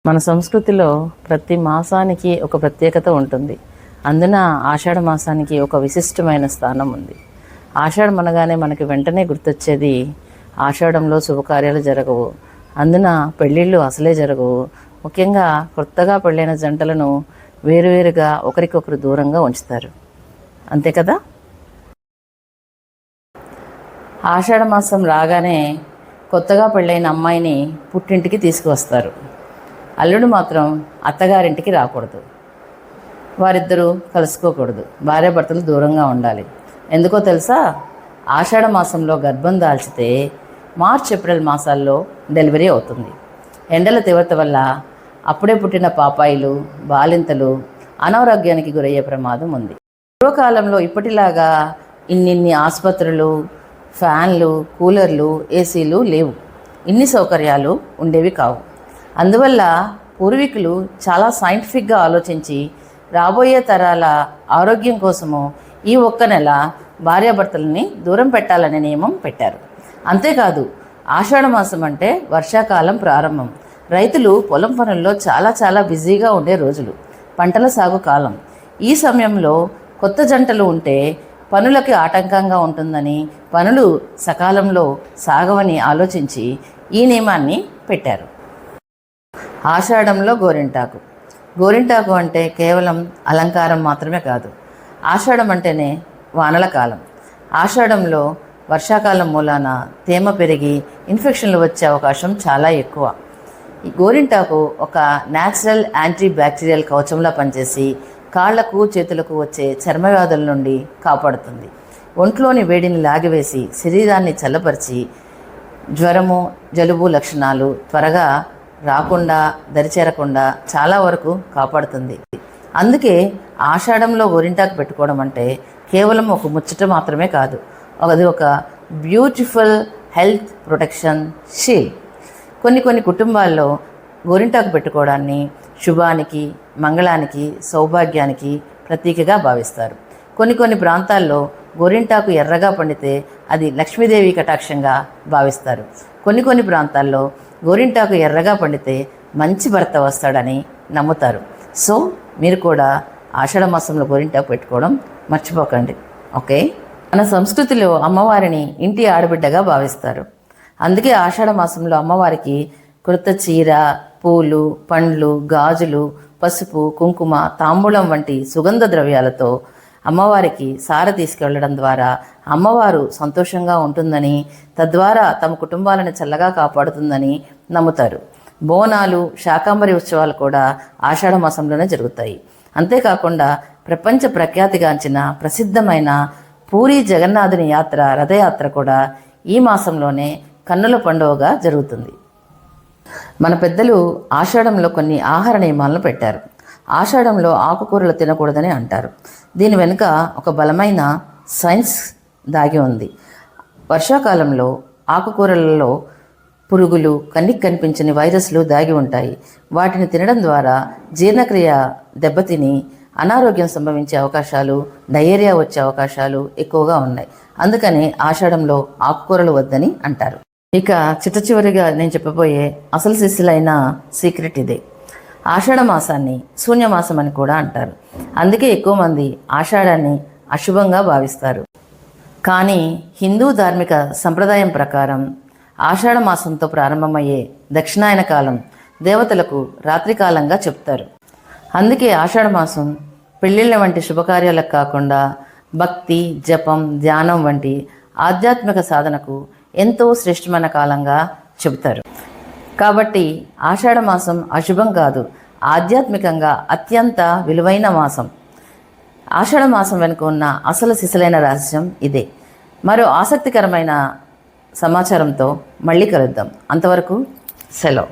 మన సంస్కృతిలో ప్రతి మాసానికి ఒక ప్రత్యేకత ఉంటుంది. అందున ఆషాఢ మాసానికి ఒక విశిష్టమైన స్థానం ఉంది. ఆషాఢం అనగానే మనకి వెంటనే గుర్తొచ్చేది ఆషాఢంలో శుభకార్యాలు జరగవు, అందున పెళ్ళిళ్ళు అసలే జరగవు. ముఖ్యంగా కొత్తగా పెళ్ళైన జంటలను వేరువేరుగా ఒకరికొకరు దూరంగా ఉంచుతారు, అంతే కదా. ఆషాఢ మాసం రాగానే కొత్తగా పెళ్ళైన అమ్మాయిని పుట్టింటికి తీసుకువస్తారు. అల్లుడు మాత్రం అత్తగారింటికి రాకూడదు, వారిద్దరూ కలుసుకోకూడదు, భార్యాభర్తలు దూరంగా ఉండాలి. ఎందుకో తెలుసా? ఆషాఢ మాసంలో గర్భం దాల్చితే మార్చ్ ఏప్రిల్ మాసాల్లో డెలివరీ అవుతుంది. ఎండల తీవ్రత వల్ల అప్పుడే పుట్టిన పాపాయిలు బాలింతలు అనారోగ్యానికి గురయ్యే ప్రమాదం ఉంది. పూర్వకాలంలో ఇప్పటిలాగా ఇన్నిన్ని ఆసుపత్రులు, ఫ్యాన్లు, కూలర్లు, ఏసీలు లేవు, ఇన్ని సౌకర్యాలు ఉండేవి కావు. అందువల్ల పూర్వీకులు చాలా సైంటిఫిక్గా ఆలోచించి రాబోయే తరాల ఆరోగ్యం కోసము ఈ ఒక్క నెల భార్యాభర్తలని దూరం పెట్టాలనే నియమం పెట్టారు. అంతేకాదు, ఆషాఢ మాసం అంటే వర్షాకాలం ప్రారంభం. రైతులు పొలం పనుల్లో చాలా బిజీగా ఉండే రోజులు, పంటల సాగు కాలం. ఈ సమయంలో కొత్త జంటలు ఉంటే పనులకి ఆటంకంగా ఉంటుందని, పనులు సకాలంలో సాగవని ఆలోచించి ఈ నియమాన్ని పెట్టారు. ఆషాఢంలో గోరింటాకు అంటే కేవలం అలంకారం మాత్రమే కాదు. ఆషాఢం అంటేనే వానల కాలం. ఆషాఢంలో వర్షాకాలం మూలాన తేమ పెరిగి ఇన్ఫెక్షన్లు వచ్చే అవకాశం చాలా ఎక్కువ. ఈ గోరింటాకు ఒక న్యాచురల్ యాంటీ బ్యాక్టీరియల్ కవచంలా పనిచేసి కాళ్లకు చేతులకు వచ్చే చర్మవ్యాధుల నుండి కాపాడుతుంది. ఒంట్లోని వేడిని లాగివేసి శరీరాన్ని చల్లపరిచి జ్వరము, జలుబు లక్షణాలు త్వరగా రాకుండా, దరిచేరకుండా చాలా వరకు కాపాడుతుంది. అందుకే ఆషాఢంలో గోరింటాకు పెట్టుకోవడం అంటే కేవలం ఒక ముచ్చట మాత్రమే కాదు, అది ఒక బ్యూటిఫుల్ హెల్త్ ప్రొటెక్షన్ షీల్డ్. కొన్ని కుటుంబాల్లో గోరింటాకు పెట్టుకోవడాన్ని శుభానికి, మంగళానికి, సౌభాగ్యానికి ప్రతీకగా భావిస్తారు. కొన్ని ప్రాంతాల్లో గోరింటాకు ఎర్రగా పండితే అది లక్ష్మీదేవి కటాక్షంగా భావిస్తారు. కొన్ని ప్రాంతాల్లో గోరింటాకు ఎర్రగా పండితే మంచి భర్త వస్తాడని నమ్ముతారు. సో మీరు కూడా ఆషాఢ మాసంలో గోరింటాకు పెట్టుకోవడం మర్చిపోకండి, ఓకే. మన సంస్కృతిలో అమ్మవారిని ఇంటి ఆడబిడ్డగా భావిస్తారు. అందుకే ఆషాఢ మాసంలో అమ్మవారికి కృత చీర, పూలు, పండ్లు, గాజులు, పసుపు, కుంకుమ, తాంబూలం వంటి సుగంధ ద్రవ్యాలతో అమ్మవారికి సార తీసుకెళ్లడం ద్వారా అమ్మవారు సంతోషంగా ఉంటుందని, తద్వారా తమ కుటుంబాలను చల్లగా కాపాడుతుందని నమ్ముతారు. బోనాలు, శాకాంబరి ఉత్సవాలు కూడా ఆషాఢ మాసంలోనే జరుగుతాయి. అంతేకాకుండా ప్రపంచ ప్రఖ్యాతిగాంచిన ప్రసిద్ధమైన పూరి జగన్నాథుని యాత్ర, రథయాత్ర కూడా ఈ మాసంలోనే కన్నుల పండుగగా జరుగుతుంది. మన పెద్దలు ఆషాఢంలో కొన్ని ఆహార నియమాలను పెట్టారు. ఆషాఢంలో ఆకుకూరలు తినకూడదని అంటారు. దీని వెనుక ఒక బలమైన సైన్స్ దాగి ఉంది. వర్షాకాలంలో ఆకుకూరలలో పురుగులు, కంటికి కనిపించని వైరస్లు దాగి ఉంటాయి. వాటిని తినడం ద్వారా జీర్ణక్రియ దెబ్బతిని అనారోగ్యం సంభవించే అవకాశాలు, డయేరియా వచ్చే అవకాశాలు ఎక్కువగా ఉన్నాయి. అందుకని ఆషాఢంలో ఆకుకూరలు వద్దని అంటారు. ఇక చిట్టచివరిగా నేను చెప్పబోయే అసలు సిస్సులైన సీక్రెట్ ఇదే. ఆషాఢ మాసాన్ని శూన్యమాసం అని కూడా అంటారు. అందుకే ఎక్కువ మంది ఆషాఢాన్ని అశుభంగా భావిస్తారు. కానీ హిందూ ధార్మిక సంప్రదాయం ప్రకారం ఆషాఢ మాసంతో ప్రారంభమయ్యే దక్షిణాయన కాలం దేవతలకు రాత్రికాలంగా చెప్తారు. అందుకే ఆషాఢ మాసం పెళ్ళిళ్ళ వంటి శుభకార్యాలకు కాకుండా భక్తి, జపం, ధ్యానం వంటి ఆధ్యాత్మిక సాధనకు ఎంతో శ్రేష్టమైన కాలంగా చెబుతారు. కాబట్టి ఆషాఢ మాసం అశుభం కాదు, ఆధ్యాత్మికంగా అత్యంత విలువైన మాసం. ఆషాఢ మాసం వెనుక ఉన్న అసలు సిసలైన రహస్యం ఇదే. మరో ఆసక్తికరమైన సమాచారంతో మళ్ళీ కలుద్దాం. అంతవరకు సెలవు.